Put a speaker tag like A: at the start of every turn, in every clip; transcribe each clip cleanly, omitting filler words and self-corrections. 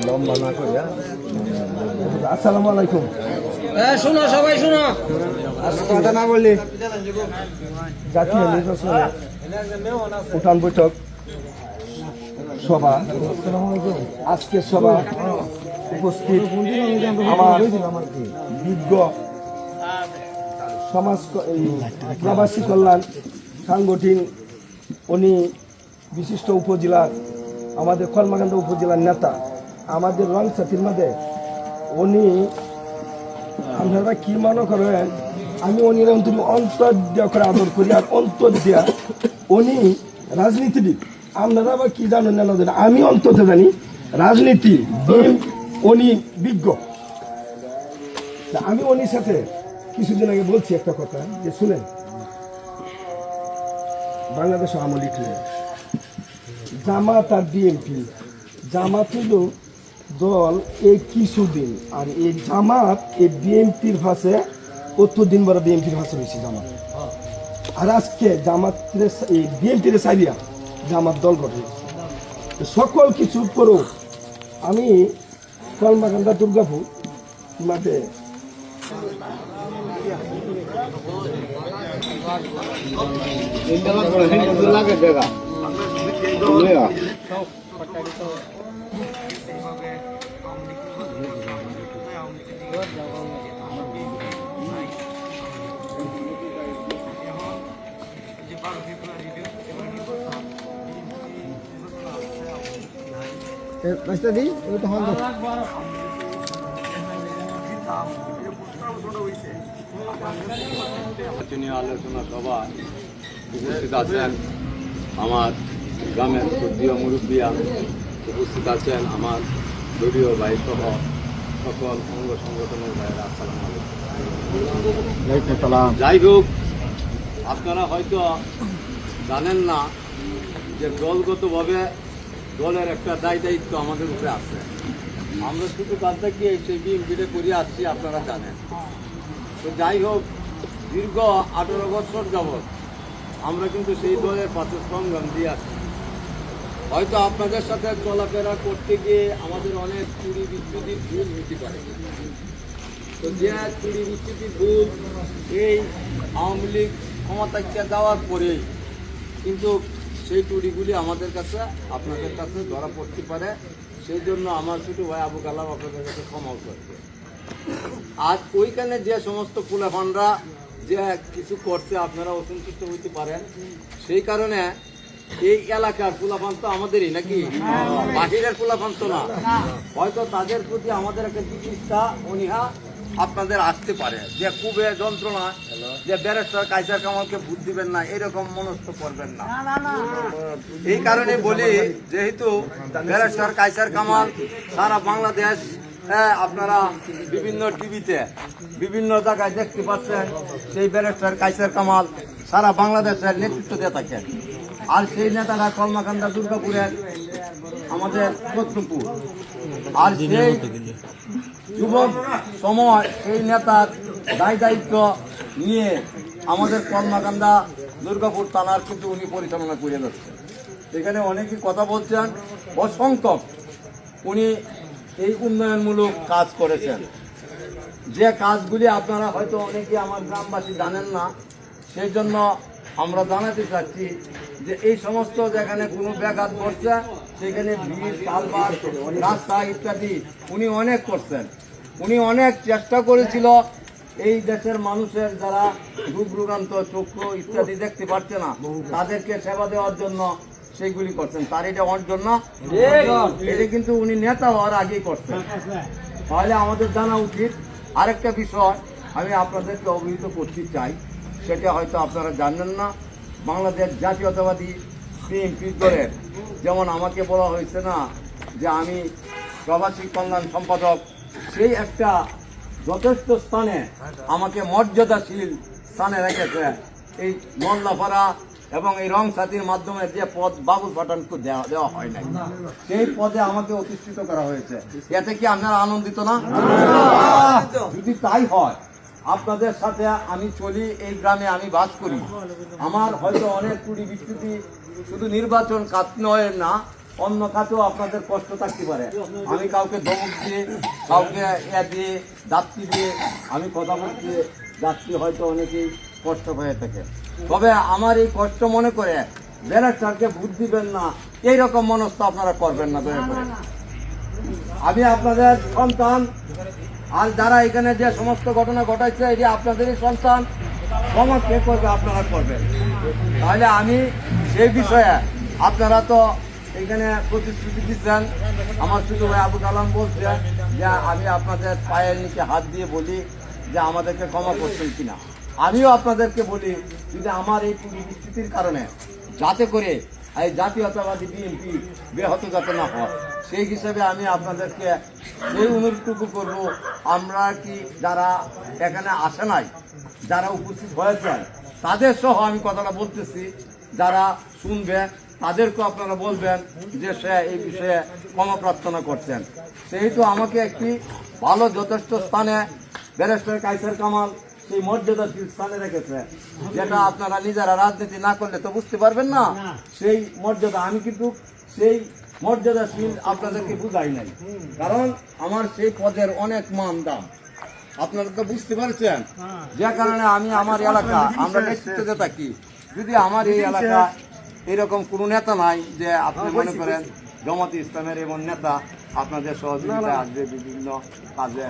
A: লম্বা না করিয়া। আসসালামু আলাইকুম।
B: শোনো সবাই শোনো,
A: কথা না বললি জাতীয় নির্বাচনে উঠান বৈঠক সভা, আজকের সভা উপস্থিত আমার বিজ্ঞ সমাজ প্রবাসী কল্যাণ সাংগঠনিক উনি বিশিষ্ট উপজেলার আমাদের কলমাকান্দা উপজেলার নেতা, আমাদের রংসাথীর মধ্যে উনি, আপনারা কি মনে করেন আমি উনির অন্তর দেওয়া করে আদর করি, আর অন্তর দেওয়া উনি রাজনীতিবিদ। আপনারা আবার কি জানেন না জানেন, আমি অন্তত জানি রাজনীতি উনি বিজ্ঞ। আমি উনির সাথে কিছুদিন আগে বলছি একটা কথা যে শুনেন, বাংলাদেশ আওয়ামী লীগ জামাত আর বিএনপি, জামাত হইল দল এই কিছুদিন, আর এই জামাত এই বিএনপির ভাষে ৭০ দিন বড় বিএনপির ভাষা বেশি জামাত। আর আজকে জামাত এই বিএনপির সাইডিয়া জামাত দল গঠন সকল কিছু করো। আমি কলমাকান্দা দুর্গাপুর মাঠে
C: আলোচনা সভা উপস্থিত আছেন আমার গ্রামের শ্রদ্ধীয় মুরব্বিয়া, উপস্থিত আছেন আমার দলীয় ভাই সহ সকল অঙ্গ সংগঠনের ভাইয়েরা। আসসালামু আলাইকুম। যাই হোক, আপনারা হয়তো জানেন না যে দলগতভাবে দলের একটা দায়িত্ব আমাদের উপরে আছে। আমরা শুধু কাজটা কি সেই বিএনপিতে করে আসছি, আপনারা জানেন। তো যাই হোক, দীর্ঘ 18 বছর যাবৎ আমরা কিন্তু সেই দলের পাশে সংগ্রাম দিয়ে আসছি। হয়তো আপনাদের সাথে চলাফেরা করতে গিয়ে আমাদের অনেক চুরি বিচ্যুতির ভুল হতে পারে। তো যে চুরি বিচ্যুতির ভুল এই আওয়ামী লীগ ক্ষমতায় যাওয়ার পরেই কিন্তু সেই চুরিগুলি আমাদের কাছে, আপনাদের কাছে ধরা পড়তে পারে। সেই জন্য আমার ছোটো ভাই আবু কালাম আপনাদের কাছে ক্ষমাও করছে। আর ওইখানে যে সমস্ত পোলাপানরা যে কিছু করছে আপনারা অসন্তুষ্ট হইতে পারেন, সেই কারণে এই এলাকার পোলাপান তো আমাদেরই নাকি, বাহিরের পোলাপান তো না। হয়তো তাদের প্রতি আমাদের একটা চিকিৎসা অনীহা আপনাদের আসতে পারে, যে খুবই যন্ত্রণা, যে ব্যারিস্টার কায়সার কামালকে ভোট দিবেন না, এরকম মনস্থ করবেন না। এই কারণে বলি, যেহেতু ব্যারিস্টার কায়সার কামাল সারা বাংলাদেশ আপনারা বিভিন্ন টিভিতে বিভিন্ন জায়গায় দেখতে পাচ্ছেন, সেই ব্যারিস্টার কায়সার কামাল সারা বাংলাদেশের নেতৃত্ব দিয়ে থাকেন। আর সেই নেতারা কলমাকান্দা দুর্গাপুরের আমাদের প্রথমপুর। আর সেই যুবক সময় এই নেতার দায়িত্ব নিয়ে আমাদের কলমাকান্দা দুর্গাপুর থানার কিন্তু উনি পরিচালনা করে যাচ্ছেন। এখানে অনেকেই কথা বলছেন, অসংখ্যক উনি এই উন্নয়নমূলক কাজ করেছেন, যে কাজগুলি আপনারা হয়তো অনেকে আমার গ্রামবাসী জানেন না। সেই জন্য আমরা জানাতে চাচ্ছি যে এই সমস্ত যেখানে কোনো ব্যাঘাত ঘটছে সেখানে ব্রিজ, কালভার্ট, রাস্তা ইত্যাদি উনি অনেক করছেন। উনি অনেক চেষ্টা করেছিল এই দেশের মানুষের যারা রূপরোগান্ত চক্ষু ইত্যাদি দেখতে পাচ্ছে না, তাদেরকে সেবা দেওয়ার জন্য সেইগুলি করছেন। তার এটা হওয়ার জন্য এটা কিন্তু উনি নেতা হওয়ার আগেই করছেন। তাহলে আমাদের জানা উচিত। আরেকটা বিষয় আমি আপনাদেরকে অবহিত করতে চাই, সেটা হয়তো আপনারা জানেন না। বাংলাদেশ জাতীয়তাবাদী বিএনপি দলের, যেমন আমাকে বলা হয়েছে না যে আমি প্রবাসী কল্যাণ সম্পাদক, সেই একটা যথেষ্ট স্থানে আমাকে মর্যাদাশীল স্থানে রেখেছে এই মোল্লাপাড়া এবং এই রংসাথীর মাধ্যমে যে পদ বাবুল পাঠানকে দেওয়া হয় নাই, সেই পদে আমাকে অধিষ্ঠিত করা হয়েছে। এতে কি আপনারা আনন্দিত না? যদি তাই হয়, আপনাদের সাথে আমি চলি, এই গ্রামে আমি বাস করি, আমার হয়তো অনেক ত্রুটি বিচ্যুতি শুধু নির্বাচন কাজ নয় না, অন্য খাতেও আপনাদের কষ্ট থাকতে পারে। আমি কাউকে ধমক দিয়ে, কাউকে দিয়ে যাত্রী দিয়ে আমি কথা বলতে যাত্রী হয়তো অনেকেই কষ্ট হয়ে থাকে। তবে আমার এই কষ্ট মনে করে ব্যারিস্টারকে ভোট দিবেন না, এইরকম মনস্থ আপনারা করবেন না দয়া করে। আমি আপনাদের সন্তান, আর যারা এখানে যে সমস্ত ঘটনা ঘটাইছে এটি আপনাদেরই সন্তান, সমাজ কে করবে আপনারা করবেন। তাহলে আমি সেই বিষয়ে, আপনারা তো এখানে প্রতিশ্রুতি দিচ্ছেন, আমার শুধু ভাই আবু কালাম বলছে যে আমি আপনাদের পায়ের নিচে হাত দিয়ে বলি যে আমাদেরকে ক্ষমা করছেন কিনা। আমিও আপনাদেরকে বলি যদি আমার এই পরিস্থিতির কারণে যাতে করে এই জাতীয়তাবাদী বিএনপি ব্যাহত যাতে না হয়, সেই হিসেবে আমি আপনাদেরকে এই অনুরোধটুকু করব, আমরা কি যারা এখানে আসে নাই, যারা উপস্থিত হয়েছেন তাদের সহ আমি কথাটা বলতেছি, যারা শুনবে তাদেরকেও আপনারা বলবেন যে সে এই বিষয়ে ক্ষমা প্রার্থনা করছেন। সেহেতু আমাকে একটি ভালো যথেষ্ট স্থানে ব্যারিস্টার কায়সার কামাল সেই মর্যাদাশীল স্থানে রেখেছে, যেটা আপনারা নিজেরা রাজনীতি না করলে তো বুঝতে পারবেন না সেই মর্যাদা। আমি কিন্তু সেই মর্যাদাশীল আপনাদেরকে বুঝাই নাই, কারণ আমার সেই পদের অনেক মান দাম, আপনারা তো বুঝতে পারছেন। যে কারণে আমি আমার এলাকা, আমরা নেতৃত্বে থাকি, যদি আমার এই এলাকা এরকম কোনো নেতা নাই যে আপনি মনে করেন জামাতে ইসলামের এমন নেতা আপনাদের সহযোগিতায় আসবে বিভিন্ন কাজে,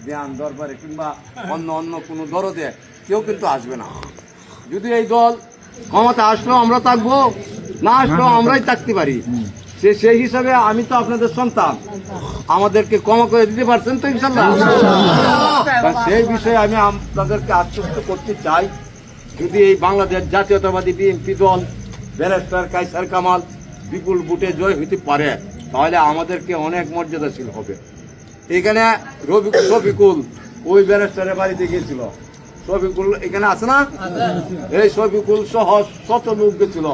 C: ধ্যান দরবারে কিংবা অন্য অন্য কোনো দরদে, কেউ কিন্তু আসবে না। যদি এই দল ক্ষমতা আসলেও আমরা থাকবো, না আসলেও আমরাই থাকতে পারি। সেই হিসাবে আমি তো আপনাদের সন্তান, আমাদেরকে ক্ষমা করে দিতে পারছেন তো ইনশাল্লাহ। সেই বিষয়ে আমি আপনাদেরকে আশ্বস্ত করতে চাই, যদি এই বাংলাদেশ জাতীয়তাবাদী বিএনপি দল ব্যারিস্টার কায়সার কামাল বিপুল ভোটে জয় হইতে পারে, তাহলে আমাদেরকে অনেক মর্যাদাশীল হবে। এখানে শফিকুল ওই ব্যারিস্টারের বাড়িতে গিয়েছিল, শফিকুল এখানে আছে না, এই শফিকুল সহ শত লোক গেছিল,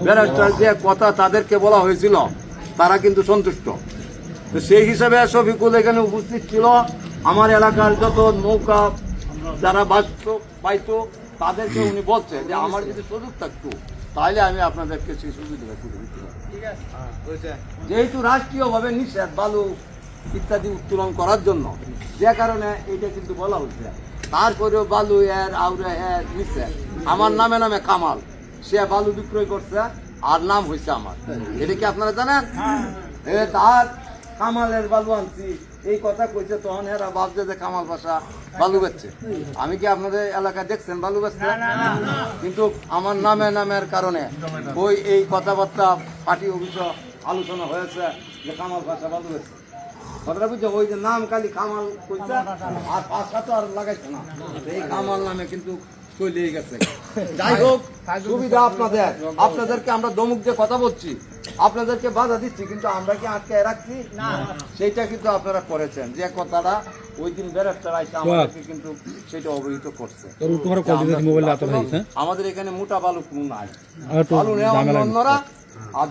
C: ব্যারিস্টার যে কথা তাদেরকে বলা হয়েছিল তারা কিন্তু সন্তুষ্ট। তো সেই হিসাবে শফিকুল এখানে উপস্থিত ছিল। আমার এলাকার যত নৌকা যারা বাঁচত পাইতো তাদেরকে উনি বলছে যে আমার যদি সুযোগ থাকতো তাহলে আমি আপনাদেরকে সেই সুবিধা করে দিতাম। যেহেতু রাষ্ট্রীয়ভাবে নিষেধ বালু ইত্যাদি উত্তোলন করার জন্য, যে কারণে এটা কিন্তু বলা হচ্ছে। তারপরেও বালু এর আউরে এর নিচে আমার নামে নামে কামাল, সে বালু বিক্রয় করছে আর নাম হয়েছে আমার। এটা কি আপনারা জানেন? তার কামালের বালু আনছি এই কথা কইছে, তখন এরা ভাবছে যে কামাল বাসা বালু বেচছে। আমি কি আপনাদের এলাকায় দেখছেন বালু বেচছে? কিন্তু আমার নামে নামের কারণে ওই এই কথাবার্তা পার্টি অফিসে আলোচনা হয়েছে যে কামাল বাসা বালু বেচছে। কথাটা বুঝছে, ওই যে নাম খালি কামাল কইছে আর পাশা তো আর লাগাইছে না, এই কামাল নামে কিন্তু চলে গেছে। যাই হোক, সুবিধা আপনাদের, আপনাদেরকে আমরা দমুক দিয়ে কথা বলছি, আপনাদেরকে বাধা দিচ্ছি, কিন্তু আমরা কি আটকে রাখছি না, সেইটা কিন্তু আপনারা করেছেন। যে কথাটা ওই দিন ব্যারিস্টার আইসা আমাদেরকে কিন্তু সেটা অবহিত করছে। আমাদের এখানে মোটা বালু কোনো নাই, বালু নেওয়া অন্যরা আর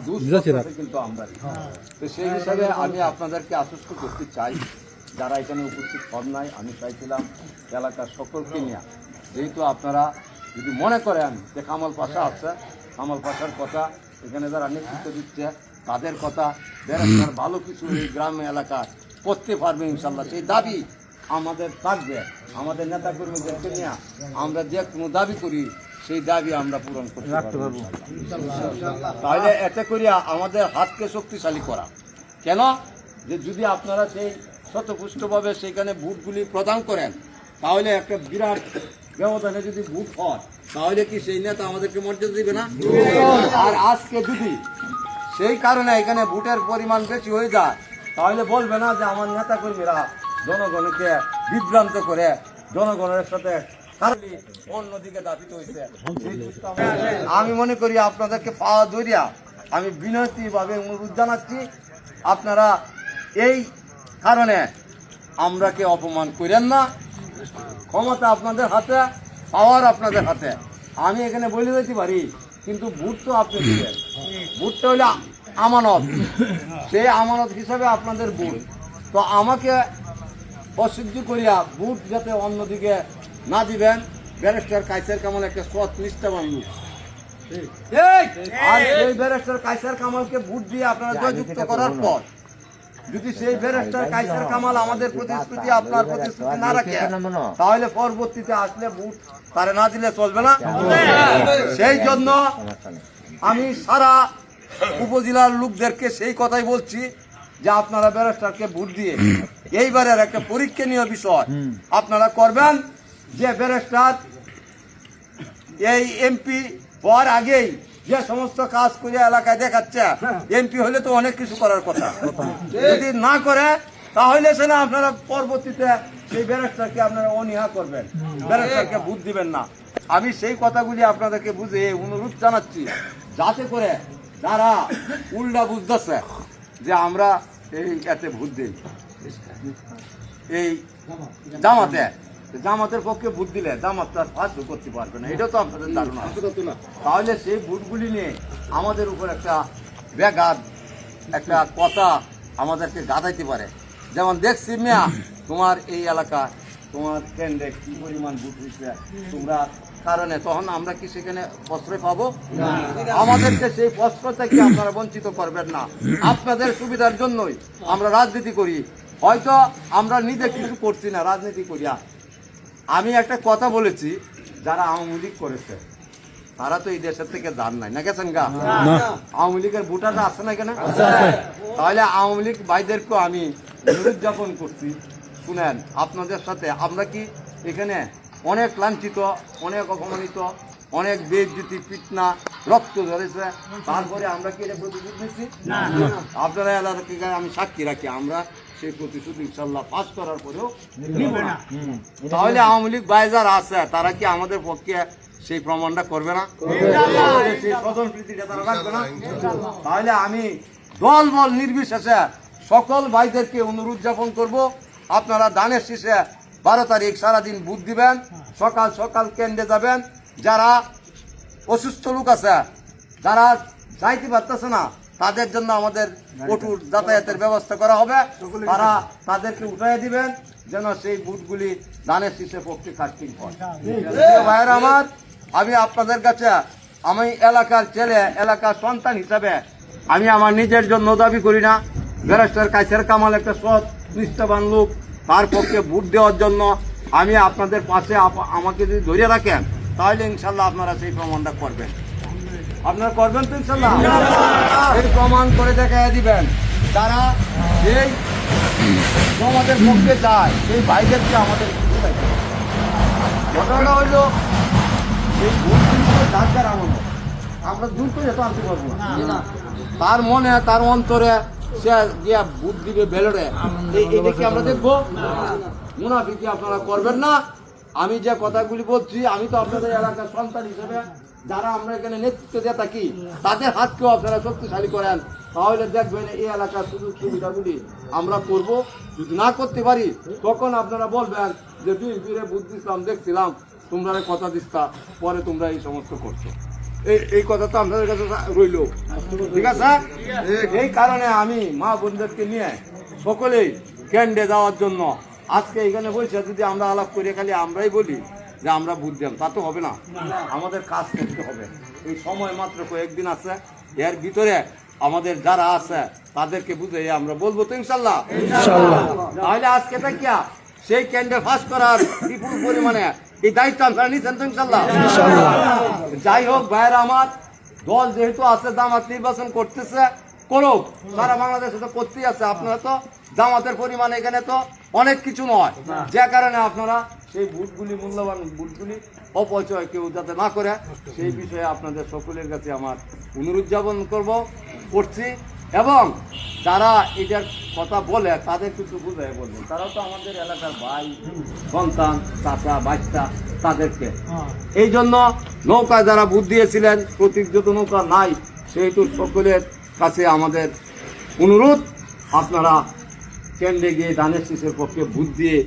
C: কিন্তু আমরা। তো সেই হিসাবে আমি আপনাদেরকে আশ্বস্ত করতে চাই, যারা এখানে উপস্থিত হন নাই, আমি চাইছিলাম এলাকার সকলকে নিয়ে, যেহেতু আপনারা যদি মনে করেন যে কামাল পাশা আছে, কামাল পাশার কথা এখানে যারা নেতৃত্ব দিচ্ছে তাদের কথা, ব্যারিস্টার ভালো কিছু এই গ্রাম এলাকায় করতে পারবে ইনশাল্লাহ, সেই দাবি আমাদের থাকবে। আমাদের নেতা কর্মীদেরকে নিয়ে আমরা যে কোনো দাবি করি সেই দাবি আমরা পূরণ করতে পারবো। তাহলে এতে করিয়া আমাদের হাতকে শক্তিশালী করা, কেন যে যদি আপনারা সেই শতপুষ্টভাবে সেইখানে ভোটগুলি প্রদান করেন, তাহলে একটা বিরাট ব্যবধানে যদি ভোট হয়, তাহলে কি সেই নেতা আমাদেরকে মর্যাদা দিবে না? আর আজকে যদি সেই কারণে এখানে ভোটের পরিমাণ বেশি হয়ে যায়, তাহলে বলবে না যে আমার নেতা কর্মীরা জনগণকে বিভ্রান্ত করে জনগণের সাথে অন্যদিকে দাবিত হয়েছে। আমি মনে করি আপনাদেরকে পাওয়া ধরিয়া আমি বিনতিভাবে অনুরোধ জানাচ্ছি, আপনারা এই কারণে আমরাকে অপমান করেন না। ক্ষমতা আপনাদের হাতে, পাওয়ার আপনাদের হাতে। আমি এখানে বলে দিতে পারি, কিন্তু ভোট তো আপনি দিবেন। ভোটটা হইলে আমানত, সেই আমানত হিসাবে আপনাদের ভোট। তো আমাকে অসহ্য করিয়া ভোট যাতে অন্যদিকে না দিবেন। ব্যারিস্টার কায়সার কামাল একটা সৎ নিষ্ঠাবান লোক, আর এই ব্যারিস্টার কায়সার কামালকে ভোট দিয়ে আপনারা জয়যুক্ত করার পর যদি সেই ব্যারিস্টার কায়সার কামাল আমাদের প্রতিশ্রুতি আপনার প্রতিশ্রুতি না রাখে, তাহলে পরবর্তীতে আসলে ভোট তারে না দিলে চলবে না। সেই জন্য আমি সারা উপজেলার লোকদেরকে সেই কথাই বলছি যে আপনারা ব্যারিস্টারকে ভোট দিয়ে এইবারের একটা পরীক্ষণীয় বিষয় আপনারা করবেন, যে ব্যারিস্টার এই এমপি হওয়ার আগেই যে সমস্ত কাজ করে এলাকায় দেখাচ্ছে, এমপি হলে তো অনেক কিছু করার কথা, যদি না করে তাহলে সে না আপনারা পরবর্তীতে সেই ব্যারিস্টারকে আপনারা অনীহা করবেন, ব্যারিস্টারকে ভোট দিবেন না। আমি সেই কথাগুলি আপনাদেরকে বুঝে অনুরোধ জানাচ্ছি, যাতে করে যারা উল্টা বুঝতেছে যে আমরা এই এতে ভোট দিই এই জামাতের পক্ষে ভোট দিলে জামাত তার সাহায্য করতে পারবে না, এটাও তো আপনাদের ধারণা। তাহলে সেই ভোটগুলি নিয়ে আমাদের উপর একটা ব্যাঘাত, একটা কথা আমাদেরকে গাদাইতে পারে। যেমন দেখছি মিয়া তোমার এই এলাকা তোমার কেন্দ্রে কি পরিমাণ ভোট হয়েছে তোমরা কারণে, তখন আমরা কি সেখানে প্রশ্রয় পাবো? আমাদেরকে সেই প্রশ্রয় থেকে আপনারা বঞ্চিত করবেন না। আপনাদের সুবিধার জন্যই আমরা রাজনীতি করি, হয়তো আমরা নিজে কিছু করছি না, রাজনীতি করিয়া। আমি একটা কথা বলেছি, যারা আওয়ামী লীগ করেছে তারা তো এই দেশের থেকে যান নাই, না গেছেন গা? আওয়ামী লীগের ভোটাররা আছে না কেন? তাহলে আওয়ামী লীগ ভাইদেরকেও আমি উদযাপন করছি। শুনেন, আপনাদের সাথে আমরা কি এখানে অনেক লাঞ্ছিত, অনেক অপমানিত, অনেক বেইজ্জতি, পিটনা, রক্ত ঝরেছে, তারপরে আমরা কি এটা প্রতিশোধ নিচ্ছি? আপনারা এলাকাকে আমি সাক্ষী রাখি, আমরা সেই প্রতিশোধ ইনশাল্লাহ পাস করার পরেও নিব না। তাহলে আওয়ামী লীগ ভাই যারা আছে তারা কি আমাদের পক্ষে সেই প্রমাণটা করবে না? সেই স্বজন প্রীতিটা তারা রাখবে না? তাহলে আমি দল বল নির্বিশেষে সকল ভাইদেরকে অনুরোধ জ্ঞাপন করবো, আপনারা ধানের শীষে 12 তারিখ সারাদিন ভোট দিবেন, সকাল সকাল কেন্দ্রে যাবেন। যারা অসুস্থ লোক আছে, যারা যাইতে পারতেছে না, তাদের জন্য আমাদের কঠোর যাতায়াতের ব্যবস্থা করা হবে, তারা তাদেরকে উঠাই দিবেন যেন সেই ভোটগুলি ধানের শীষের পক্ষে কাটতে হয়। ভাইয়ের আমার, আমি আপনাদের কাছে আমি এলাকার ছেলে, এলাকার সন্তান হিসাবে আমি আমার নিজের জন্য দাবি করি না, ব্যারিস্টার কায়সার কামাল একটা সৎ নিষ্ঠাবান লোক, তার পক্ষে ভোট দেওয়ার জন্য আমি আপনাদের পাশে আমাকে যদি ধরে রাখেন তাহলে ইনশাল্লাহ আপনারা সেই প্রমাণটা করবেন। আপনারা করবেন তো ইনশাল্লাহ? এই প্রমাণ করে দেখাই দিবেন। যারা সেই আমাদের পক্ষে যায় সেই ভাইদেরকে আমাদের ঘটনা হইল এই ভোটগুলো যার যার আমল, আমরা দ্রুত যেত আনতে পারবো না। তার মনে, তার অন্তরে সে গিয়া ভোট দিবে ব্যালটে, এটা কি আমরা দেখবো? মুনাফিকি আপনারা করবেন না। আমি যে কথাগুলি বলছি, আমি তো আপনাদের এলাকার সন্তান হিসেবে যারা আমরা এখানে নেতৃত্ব দিয়ে থাকি তাদের হাতকেও আপনারা শক্তিশালী করেন, তাহলে দেখবেন এই এলাকার সুযোগ সুবিধাগুলি আমরা করব। যদি না করতে পারি তখন আপনারা বলবেন যে বিএনপিরে ভোট দিছিলাম, দেখছিলাম তোমরা কথা দিস্তা, পরে তোমরা এই সমস্ত করছো। এই কথা তো আপনাদের কাছে রইল, ঠিক আছে? এই কারণে আমি মা বোনদেরকে নিয়ে সকলেই কেন্দ্রে যাওয়ার জন্য আজকে এখানে বলছে। যদি আমরা আলাপ করে খালি আমরাই বলি যে আমরা ভোট দিলাম, তা তো হবে না, আমাদের কাজ করতে হবে। এই সময় মাত্র কয়েকদিন আছে, এর ভিতরে আমাদের যারা আছে তাদেরকে বুঝে আমরা বলবো তো ইনশাল্লাহ। তাহলে আজকে দেখিয়া সেই কেন্দ্রে ফাঁস করার বিপুল পরিমাণে এই দায়িত্ব আপনারা নিচ্ছেন তো ইনশাল্লাহ? যাই হোক ভাইয়েরা আমার, দল যেহেতু আছে জামাত নির্বাচন করতেছে, করুক, সারা বাংলাদেশে তো করতেই আছে। আপনারা তো জামাতের পরিমাণ এখানে তো অনেক কিছু নয়, যে কারণে আপনারা সেই ভোটগুলি, মূল্যবান ভোটগুলি অপচয় কেউ যাতে না করে সেই বিষয়ে আপনাদের সকলের কাছে আমার অনুরোধ জ্ঞাপন করছি। এবং যারা এটার কথা বলে তাদের কিছু বুঝাই বলবেন, তারাও তো আমাদের এলাকার ভাই, সন্তান, চাচা, বাচ্চা, তাদেরকে এই জন্য নৌকায় যারা ভোট দিয়েছিলেন, প্রতীকযুক্ত নৌকা নাই, সেহেতু সকলের কাছে আমাদের অনুরোধ, আপনারা কেন্দ্রে গিয়ে ধানের শীষের পক্ষে ভোট দিয়ে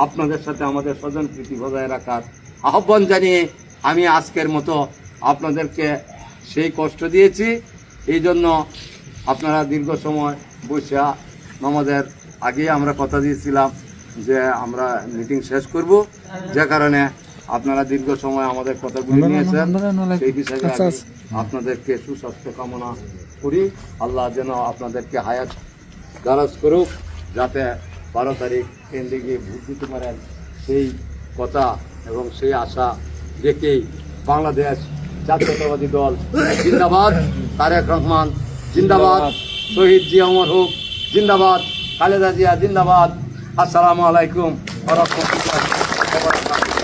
C: আপনাদের সাথে আমাদের স্বজন প্রীতি বজায় রাখার আহ্বান জানিয়ে আমি আজকের মতো আপনাদেরকে সেই কষ্ট দিয়েছি। এই জন্য আপনারা দীর্ঘ সময় বসে আমাদের আগে আমরা কথা দিয়েছিলাম যে আমরা মিটিং শেষ করব, যে কারণে আপনারা দীর্ঘ সময় আমাদের কথাগুলি নিয়েছেন, সেই হিসাবে আমি আপনাদেরকে সুস্বাস্থ্য কামনা করি। আল্লাহ যেন আপনাদেরকে হায়াত দারাজ করুক, যাতে 12 তারিখ কেন্দ্রে গিয়ে ভোট দিতে পারেন, সেই কথা এবং সেই আশা রেখেই বাংলাদেশ জাতীয়তাবাদী দল জিন্দাবাদ, তারেক রহমান জিন্দাবাদ, শহীদ জিয়া অমর হোক জিন্দাবাদ, খালেদা জিয়া জিন্দাবাদ। আসসালামু আলাইকুম ওয়া রাহমাতুল্লাহি ওয়া বারাকাতুহু।